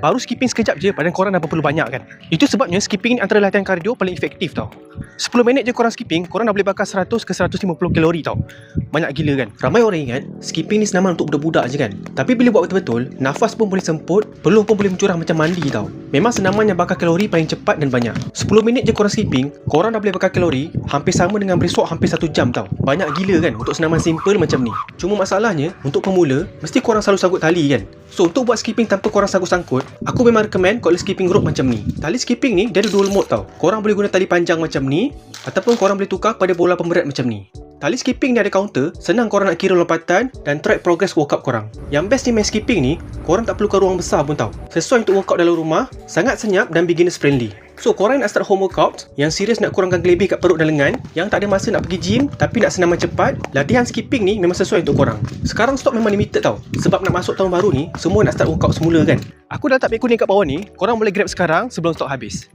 Baru skipping sekejap je, badan korang dah perlu banyak kan. Itu sebabnya skipping ni antara latihan kardio paling efektif tau. 10 minit je korang skipping, korang dah boleh bakar 100 ke 150 kalori tau. Banyak gila kan. Ramai orang ingat skipping ni senaman untuk budak-budak je kan. Tapi bila buat betul-betul, nafas pun boleh semput, peluh pun boleh mencurah macam mandi tau. Memang senaman yang bakar kalori paling cepat dan banyak. 10 minit je korang skipping, korang dah boleh bakar kalori hampir sama dengan berswak hampir 1 jam tau. Banyak gila kan untuk senaman simple macam ni. Cuma masalahnya, untuk pemula, mesti korang selalu sangkut tali kan. So untuk buat skipping tanpa korang sangkut-sangkut, aku memang recommend korang skipping rope macam ni. Tali skipping ni dia ada dual mode tau. Korang boleh guna tali panjang macam ni, ataupun korang boleh tukar pada bola pemberat macam ni. Tali skipping ni ada counter, senang korang nak kira lompatan dan track progress workout korang. Yang best ni main skipping ni, korang tak perlukan ruang besar pun tau. Sesuai untuk workout dalam rumah, sangat senyap dan beginners friendly. So korang nak start home workout, yang serius nak kurangkan gelebih kat perut dan lengan, yang tak ada masa nak pergi gym tapi nak senaman cepat, latihan skipping ni memang sesuai untuk korang. Sekarang stok memang limited tau, sebab nak masuk tahun baru ni, semua nak start workout semula kan. Aku dah letak pin kuning kat bawah ni, korang boleh grab sekarang sebelum stok habis.